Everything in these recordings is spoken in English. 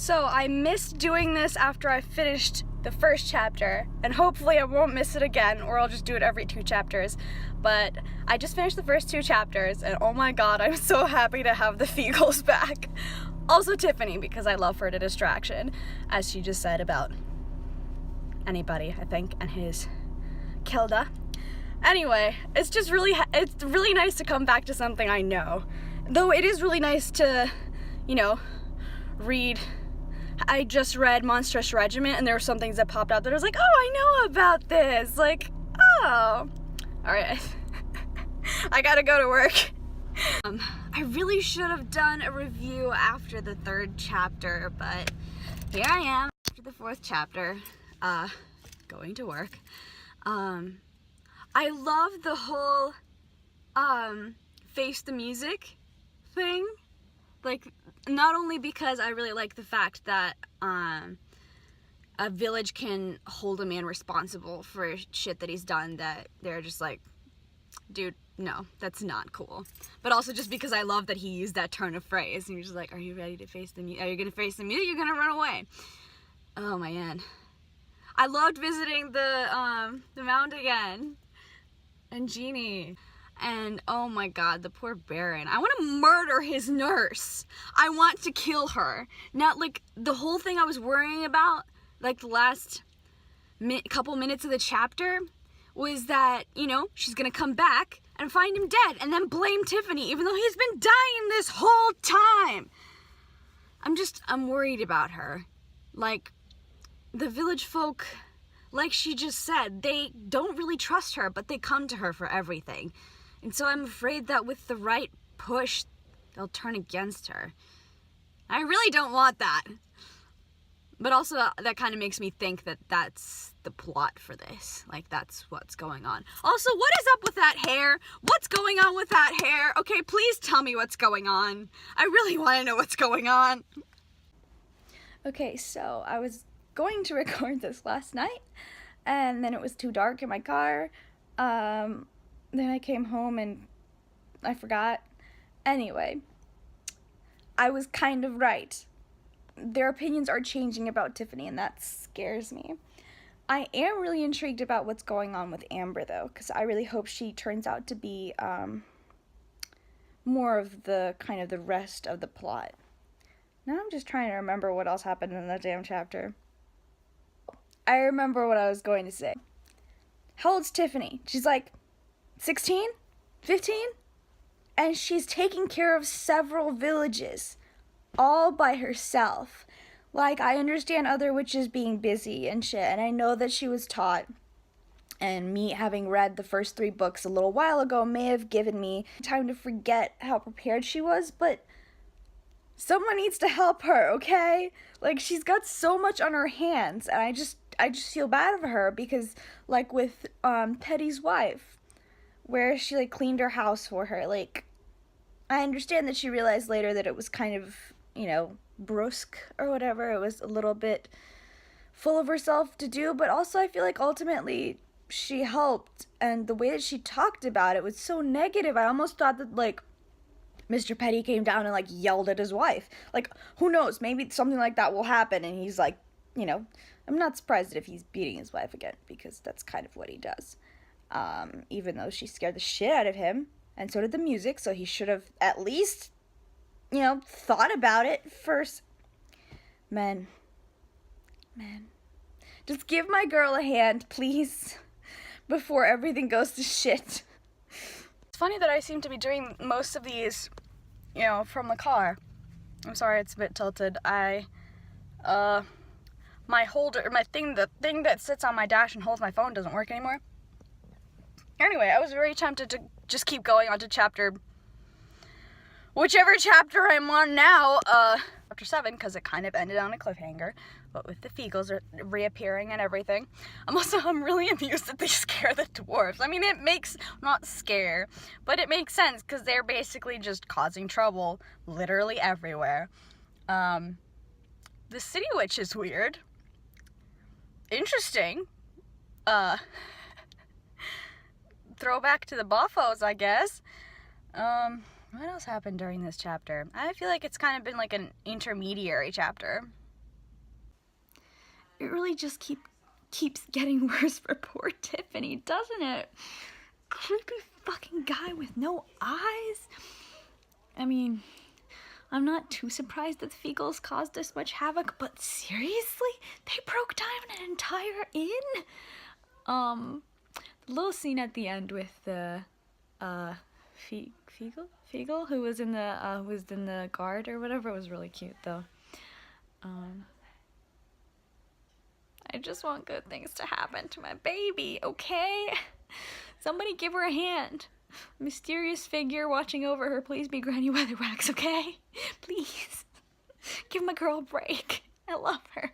So I missed doing this after I finished the first chapter, and hopefully I won't miss it again, or I'll just do it every 2 chapters. But I just finished the first 2 chapters, and oh my god, I'm so happy to have the Feagles back. Also Tiffany, because I love her to distraction, as she just said about anybody, I think, and his Kilda. Anyway, it's really nice to come back to something I know. Though it is really nice to, you know, read. I just read Monstrous Regiment, and there were some things that popped out that I was like, oh, I know about this. Like, oh. Alright. I gotta go to work. I really should have done a review after the 3rd chapter, but here I am after the 4th chapter, going to work. I love the whole, face the music thing. Like, not only because I really like the fact that a village can hold a man responsible for shit that he's done that they're just like, dude, no, that's not cool. But also just because I love that he used that turn of phrase. And you're just like, are you ready to face the music? Are you going to face the music? You're going to run away. Oh, man. I loved visiting the mound again. And Jeannie. And oh my god, the poor Baron. I want to murder his nurse. I want to kill her. Now, like, the whole thing I was worrying about, like, the last couple minutes of the chapter, was that, you know, she's gonna come back and find him dead and then blame Tiffany, even though he's been dying this whole time. I'm worried about her. Like, the village folk, like she just said, they don't really trust her, but they come to her for everything. And so I'm afraid that with the right push, they'll turn against her. I really don't want that. But also, that kind of makes me think that that's the plot for this. Like, that's what's going on. Also, what is up with that hair? What's going on with that hair? Okay, please tell me what's going on. I really want to know what's going on. Okay, so I was going to record this last night, and then it was too dark in my car. Then I came home and I forgot. Anyway, I was kind of right. Their opinions are changing about Tiffany, and that scares me. I am really intrigued about what's going on with Amber, though, because I really hope she turns out to be more of the kind of the rest of the plot. Now I'm just trying to remember what else happened in that damn chapter. I remember what I was going to say. How old's Tiffany? She's like 16? 15? And she's taking care of several villages, all by herself. Like, I understand other witches being busy and shit, and I know that she was taught, and me having read the first 3 books a little while ago may have given me time to forget how prepared she was, but someone needs to help her, okay? Like, she's got so much on her hands, and I just feel bad for her, because, like, with Petty's wife, where she, like, cleaned her house for her, like, I understand that she realized later that it was kind of, you know, brusque or whatever. It was a little bit full of herself to do, but also I feel like ultimately she helped, and the way that she talked about it was so negative. I almost thought that, like, Mr. Petty came down and, like, yelled at his wife. Like, who knows, maybe something like that will happen, and he's like, you know, I'm not surprised if he's beating his wife again, because that's kind of what he does. Even though she scared the shit out of him, and so did the music, so he should have at least, you know, thought about it first. Men. Just give my girl a hand, please, before everything goes to shit. It's funny that I seem to be doing most of these, you know, from the car. I'm sorry, it's a bit tilted. The thing that sits on my dash and holds my phone doesn't work anymore. Anyway, I was very tempted to just keep going on to whichever chapter I'm on now, chapter 7, because it kind of ended on a cliffhanger, but with the Feagles reappearing and everything. I'm really amused that they scare the dwarves. I mean, not scare, but it makes sense, because they're basically just causing trouble literally everywhere. The city witch is weird. Interesting. Throwback to the Boffos, I guess. What else happened during this chapter? I feel like it's kind of been like an intermediary chapter. really just keeps getting worse for poor Tiffany, doesn't it? Creepy fucking guy with no eyes. I mean, I'm not too surprised that the Feagles caused this much havoc, but seriously? They broke down an entire inn? The little scene at the end with the, Feagle? Who was in the guard or whatever was really cute, though. I just want good things to happen to my baby, okay? Somebody give her a hand. Mysterious figure watching over her, please be Granny Weatherwax, okay? Please. Give my girl a break. I love her.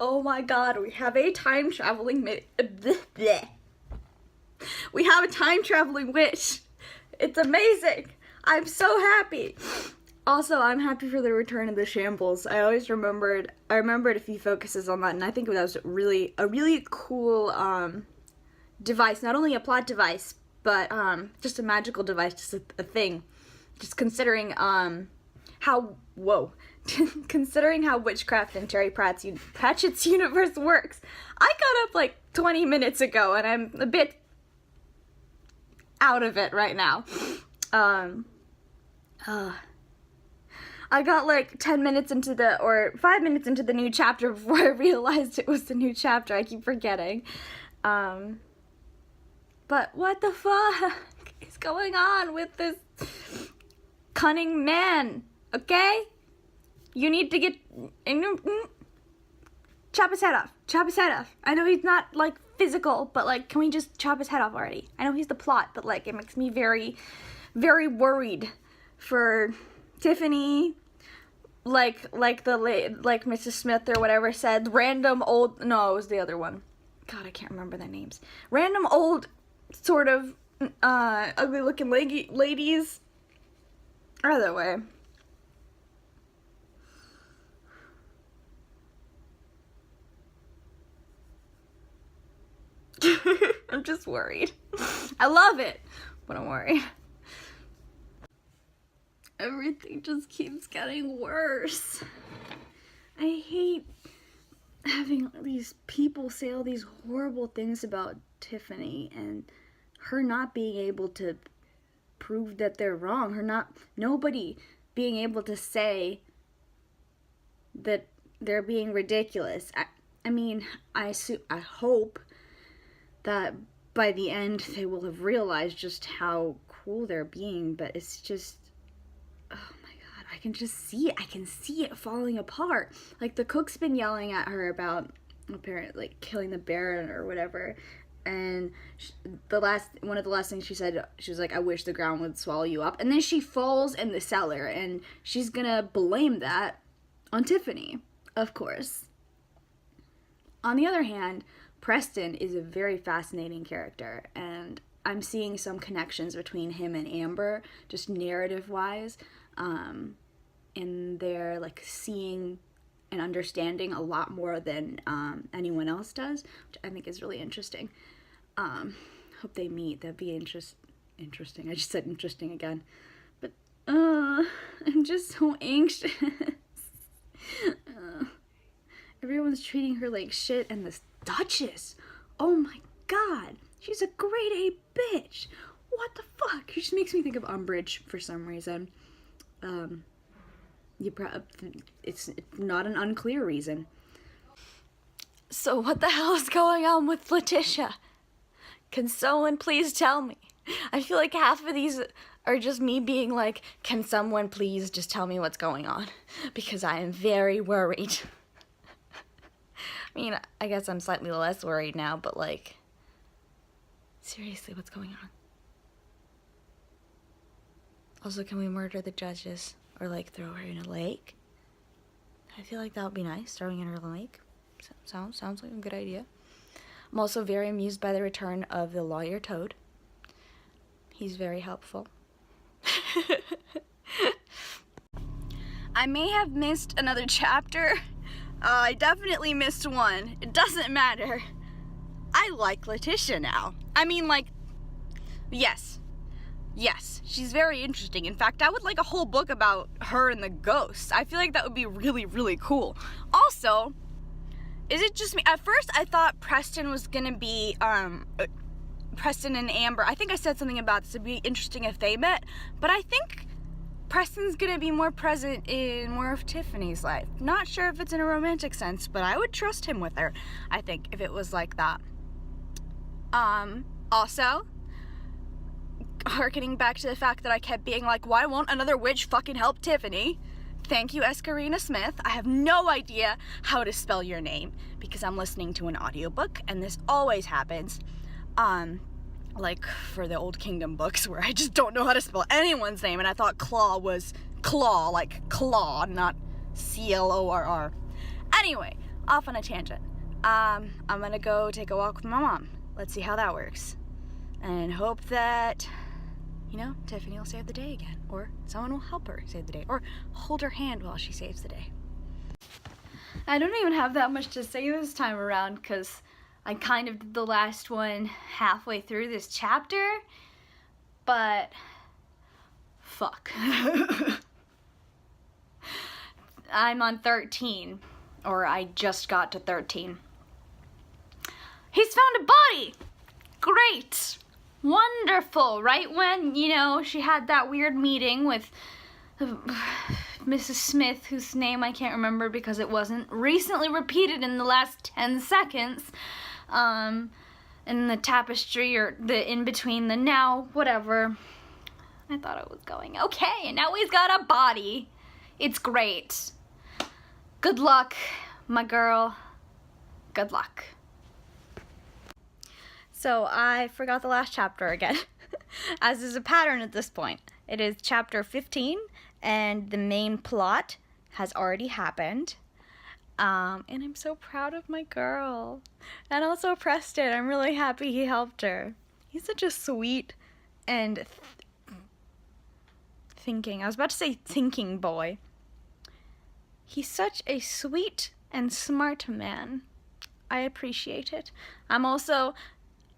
Oh my god, we have a time traveling We have a time traveling witch. It's amazing. I'm so happy. Also, I'm happy for the return of the shambles. I remembered a few focuses on that, and I think that was a really cool device. Not only a plot device, but just a magical device, just a thing. Just considering considering how witchcraft in Terry Pratchett's universe works. I got up like 20 minutes ago, and I'm a bit out of it right now. I got like 5 minutes into the new chapter before I realized it was the new chapter. I keep forgetting. But what the fuck is going on with this cunning man? Okay? You need to chop his head off. Chop his head off. I know he's not like physical, but like, can we just chop his head off already? I know he's the plot, but like, it makes me very, very worried for Tiffany. Like Mrs. Smith or whatever said, no, it was the other one. God, I can't remember their names. Random old, sort of, ugly looking ladies. Either way. I'm just worried. I love it, but I'm worried. Everything just keeps getting worse. I hate having these people say all these horrible things about Tiffany and her not being able to prove that they're wrong. Nobody being able to say that they're being ridiculous. I mean, I hope that by the end they will have realized just how cruel they're being, but it's just, oh my god, I can just see it. I can see it falling apart. Like, the cook's been yelling at her about, apparently, like, killing the Baron or whatever, and one of the last things she said, she was like, I wish the ground would swallow you up, and then she falls in the cellar, and she's gonna blame that on Tiffany, of course. On the other hand, Preston is a very fascinating character, and I'm seeing some connections between him and Amber, just narrative-wise, and they're, like, seeing and understanding a lot more than anyone else does, which I think is really interesting. Hope they meet. That'd be interesting. I just said interesting again. But, I'm just so anxious. Everyone's treating her like shit, and this Duchess, oh my god, she's a grade A bitch. What the fuck? She just makes me think of Umbridge for some reason. It's not an unclear reason. So what the hell is going on with Letitia? Can someone please tell me? I feel like half of these are just me being like, can someone please just tell me what's going on? Because I am very worried. I mean, I guess I'm slightly less worried now, but like, seriously, what's going on? Also, can we murder the judges? Or like throw her in a lake? I feel like that would be nice, throwing her in a lake. Sounds like a good idea. I'm also very amused by the return of the lawyer Toad. He's very helpful. I may have missed another chapter. I definitely missed one. It doesn't matter. I like Letitia now. I mean, like, yes, she's very interesting. In fact, I would like a whole book about her and the ghosts. I feel like that would be really, really cool. Also, Is it just me? At first, I thought Preston was gonna be, Preston and Amber. I think I said something about this. It'd be interesting if they met, but I think Preston's gonna be more present in more of Tiffany's life. Not sure if it's in a romantic sense, but I would trust him with her, I think, if it was like that. Also, harkening back to the fact that I kept being like, why won't another witch fucking help Tiffany? Thank you, Escarina Smith. I have no idea how to spell your name because I'm listening to an audiobook, and this always happens. Like for the Old Kingdom books where I just don't know how to spell anyone's name, and I thought Claw was claw, like claw, not C-L-O-R-R. Anyway, off on a tangent. I'm gonna go take a walk with my mom. Let's see how that works. And hope that, you know, Tiffany will save the day again, or someone will help her save the day, or hold her hand while she saves the day. I don't even have that much to say this time around, because I kind of did the last one halfway through this chapter, but fuck. I'm on 13, or I just got to 13. He's found a body! Great! Wonderful! Right when, you know, she had that weird meeting with Mrs. Smith, whose name I can't remember because it wasn't recently repeated in the last 10 seconds. In the tapestry, or the in-between, the now, whatever. I thought it was going okay, and now he's got a body. It's great. Good luck, my girl. Good luck. So I forgot the last chapter again, as is a pattern at this point. It is chapter 15, and the main plot has already happened. And I'm so proud of my girl. And also Preston, I'm really happy he helped her. He's such a sweet and I was about to say thinking boy. He's such a sweet and smart man. I appreciate it. I'm also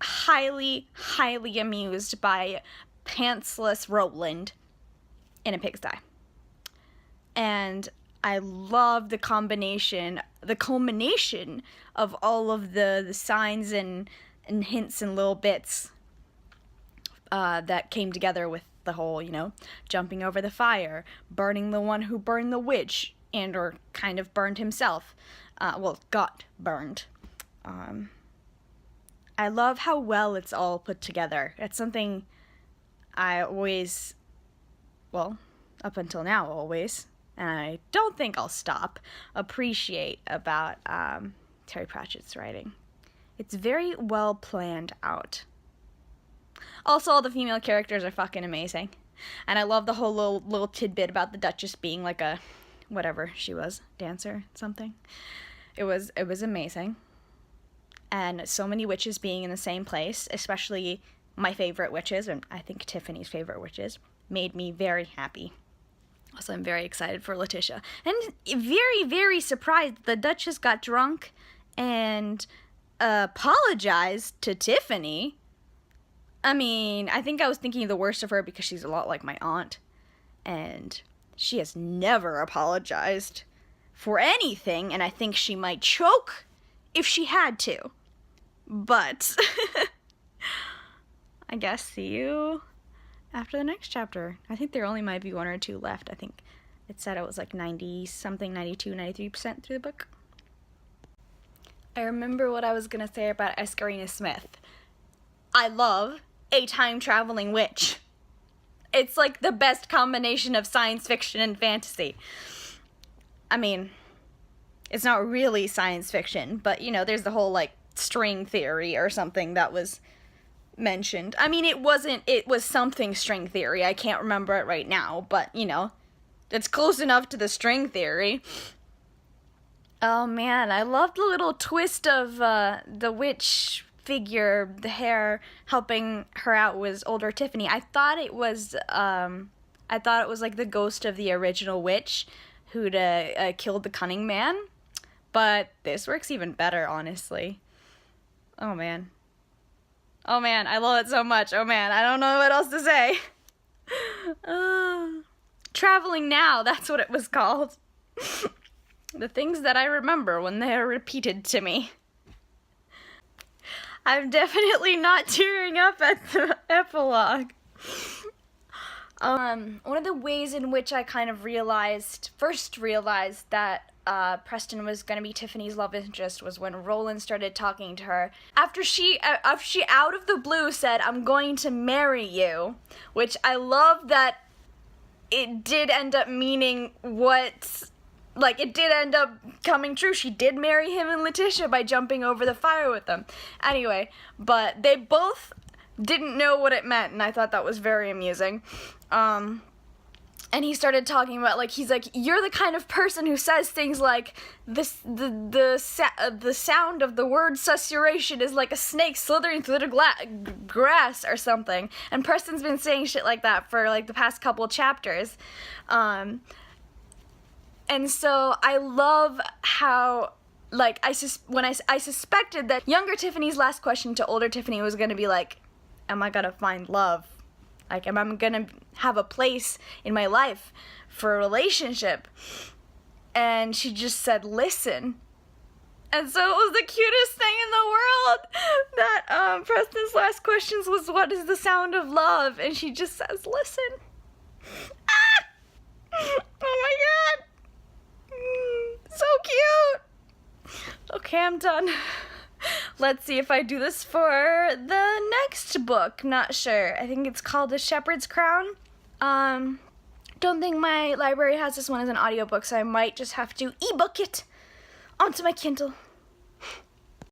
highly, highly amused by pantsless Roland in a pigsty. And I love the culmination of all of the signs and hints and little bits that came together with the whole, you know, jumping over the fire, burning the one who burned the witch, and or kind of burned himself. Well, got burned. I love how well it's all put together. It's something I always, well, up until now always, and I don't think I'll stop, appreciate about Terry Pratchett's writing. It's very well planned out. Also, all the female characters are fucking amazing. And I love the whole little tidbit about the Duchess being like a, whatever she was, dancer, something. It was amazing. And so many witches being in the same place, especially my favorite witches, and I think Tiffany's favorite witches, made me very happy. Also, I'm very excited for Letitia. And very, very surprised the Duchess got drunk and apologized to Tiffany. I mean, I think I was thinking the worst of her because she's a lot like my aunt. And she has never apologized for anything, and I think she might choke if she had to. But I guess see you after the next chapter. I think there only might be 1 or 2 left. I think it said it was like 90-something, 92, 93% through the book. I remember what I was going to say about Escarina Smith. I love a time-traveling witch. It's like the best combination of science fiction and fantasy. I mean, it's not really science fiction, but, you know, there's the whole, like, string theory or something that was mentioned. I mean, it was something string theory. I can't remember it right now, but, you know, it's close enough to the string theory. Oh, man, I love the little twist of the witch figure, the hair helping her out was older Tiffany. I thought it was like the ghost of the original witch who'd killed the cunning man, but this works even better, honestly. Oh man, I love it so much. Oh man, I don't know what else to say. Traveling Now, that's what it was called. The things that I remember when they are repeated to me. I'm definitely not tearing up at the epilogue. One of the ways in which I kind of first realized that Preston was going to be Tiffany's love interest was when Roland started talking to her. After she out of the blue said, "I'm going to marry you," which I love that it did end up meaning it did end up coming true. She did marry him and Letitia by jumping over the fire with them. Anyway, but they both didn't know what it meant, and I thought that was very amusing. And he started talking about, he's like, "You're the kind of person who says things like, the sound of the word susurration is like a snake slithering through the grass," or something. And Preston's been saying shit like that for, the past couple chapters. And so I love how, I suspected that younger Tiffany's last question to older Tiffany was going to be like, am I going to find love? Am I going to have a place in my life for a relationship? And she just said, "Listen." And so it was the cutest thing in the world that Preston's last questions was, "What is the sound of love?" And she just says, "Listen." Ah! Oh my god. So cute. Okay, I'm done. Let's see if I do this for the next book. Not sure. I think it's called The Shepherd's Crown. Don't think my library has this one as an audiobook, so I might just have to ebook it onto my Kindle.